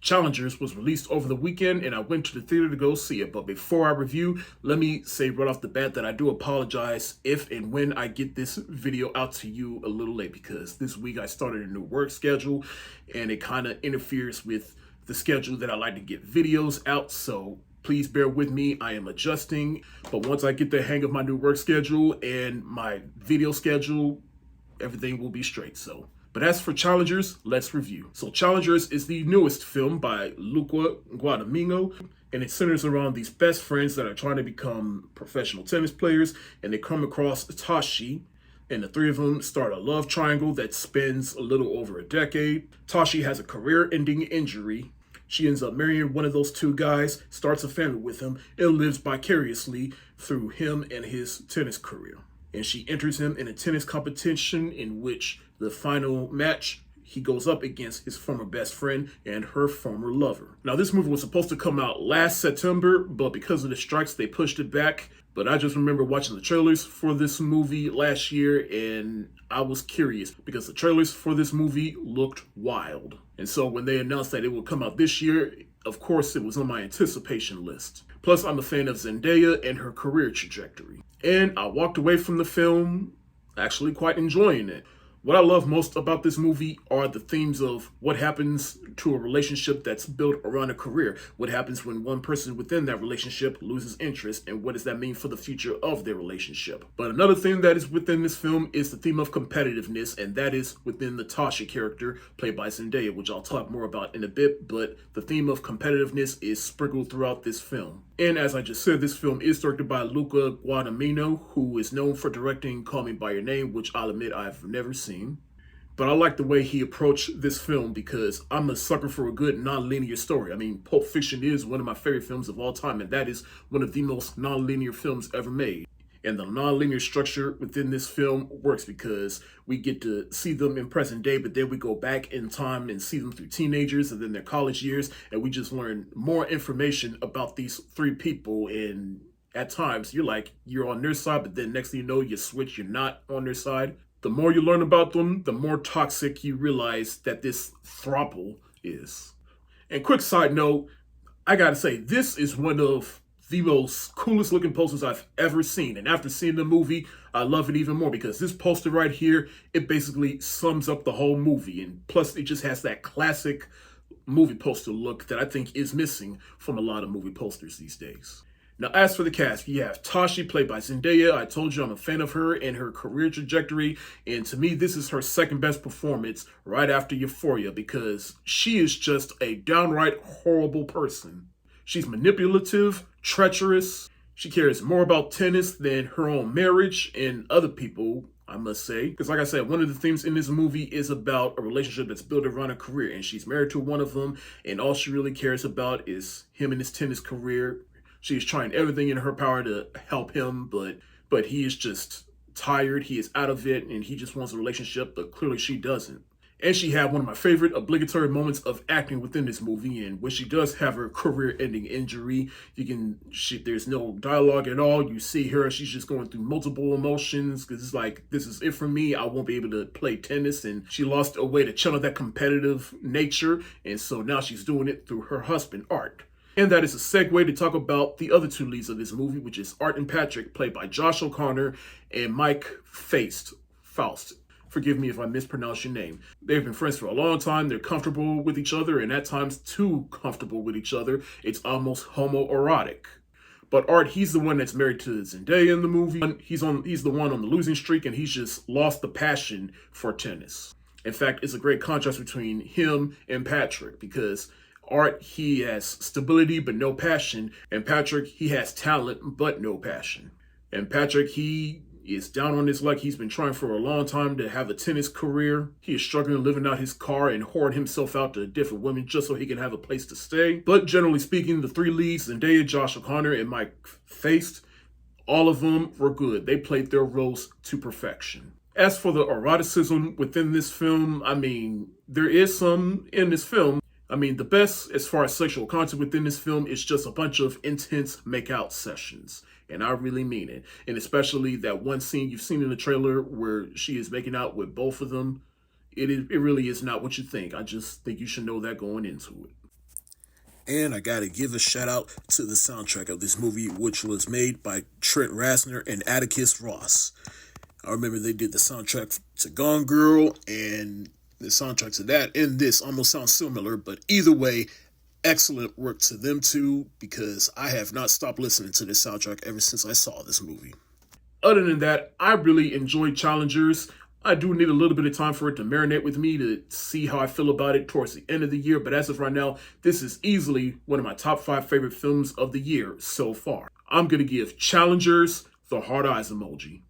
Challengers was released over the weekend and I went to the theater to go see it. But before I review, let me say right off the bat that I do apologize if and when I get this video out to you a little late, because this week I started a new work schedule and it kind of interferes with the schedule that I like to get videos out. So please bear with me. I am adjusting, but once I get the hang of my new work schedule and my video schedule, everything will be straight. But as for Challengers, let's review. So Challengers is the newest film by Luca Guadagnino, and it centers around these best friends that are trying to become professional tennis players, and they come across Tashi, and the three of them start a love triangle that spans a little over a decade. Tashi has a career-ending injury. She ends up marrying one of those two guys, starts a family with him, and lives vicariously through him and his tennis career. And she enters him in a tennis competition in which the final match, he goes up against his former best friend and her former lover. Now, this movie was supposed to come out last September, but because of the strikes, they pushed it back. But I just remember watching the trailers for this movie last year, and I was curious because the trailers for this movie looked wild. And so when they announced that it would come out this year, of course, it was on my anticipation list. Plus, I'm a fan of Zendaya and her career trajectory. And I walked away from the film actually quite enjoying it. What I love most about this movie are the themes of what happens to a relationship that's built around a career. What happens when one person within that relationship loses interest, and what does that mean for the future of their relationship? But another thing that is within this film is the theme of competitiveness, and that is within the Tasha character played by Zendaya, which I'll talk more about in a bit. But the theme of competitiveness is sprinkled throughout this film. And as I just said, this film is directed by Luca Guadagnino, who is known for directing Call Me By Your Name, which I'll admit I've never seen. But I like the way he approached this film because I'm a sucker for a good non-linear story. I mean, Pulp Fiction is one of my favorite films of all time, and that is one of the most non-linear films ever made. And the non-linear structure within this film works because we get to see them in present day, but then we go back in time and see them through teenagers and then their college years, and we just learn more information about these three people. And at times, you're on their side, but then next thing you know, you switch, you're not on their side. The more you learn about them, the more toxic you realize that this Trouople is. And quick side note, I gotta say, this is one of the most coolest looking posters I've ever seen. And after seeing the movie, I love it even more because this poster right here, it basically sums up the whole movie. And plus, it just has that classic movie poster look that I think is missing from a lot of movie posters these days. Now, as for the cast, you have Tashi, played by Zendaya. I told you I'm a fan of her and her career trajectory. And to me, this is her second best performance right after Euphoria because she is just a downright horrible person. She's manipulative, treacherous. She cares more about tennis than her own marriage and other people, I must say. Because like I said, one of the themes in this movie is about a relationship that's built around a career. And she's married to one of them. And all she really cares about is him and his tennis career. She's trying everything in her power to help him, but he is just tired. He is out of it, and he just wants a relationship, but clearly she doesn't. And she had one of my favorite obligatory moments of acting within this movie, and when she does have her career-ending injury, there's no dialogue at all. You see her, she's just going through multiple emotions, because it's like, this is it for me. I won't be able to play tennis, and she lost a way to channel that competitive nature, and so now she's doing it through her husband, Art. And that is a segue to talk about the other two leads of this movie, which is Art and Patrick, played by Josh O'Connor and Mike Faust. Forgive me if I mispronounce your name. They've been friends for a long time. They're comfortable with each other, and at times too comfortable with each other. It's almost homoerotic. But Art, he's the one that's married to Zendaya in the movie. He's the one on the losing streak, and he's just lost the passion for tennis. In fact, it's a great contrast between him and Patrick because Art, he has stability but no passion, and Patrick, he has talent but no passion. And Patrick, he is down on his luck. He's been trying for a long time to have a tennis career. He is struggling living out his car and hoarding himself out to different women just so he can have a place to stay. But generally speaking, the three leads, Zendaya, Josh O'Connor, and Mike Faust, all of them were good. They played their roles to perfection. As for the eroticism within this film, I mean, there is some in this film. I mean, the best as far as sexual content within this film is just a bunch of intense make-out sessions. And I really mean it. And especially that one scene you've seen in the trailer where she is making out with both of them. It really is not what you think. I just think you should know that going into it. And I gotta give a shout out to the soundtrack of this movie, which was made by Trent Reznor and Atticus Ross. I remember they did the soundtrack to Gone Girl, and the soundtrack to that and this almost sound similar, but either way, excellent work to them too, because I have not stopped listening to this soundtrack ever since I saw this movie. Other than that, I really enjoyed Challengers. I do need a little bit of time for it to marinate with me to see how I feel about it towards the end of the year, but as of right now, this is easily one of my top 5 favorite films of the year so far. I'm going to give Challengers the hard eyes emoji.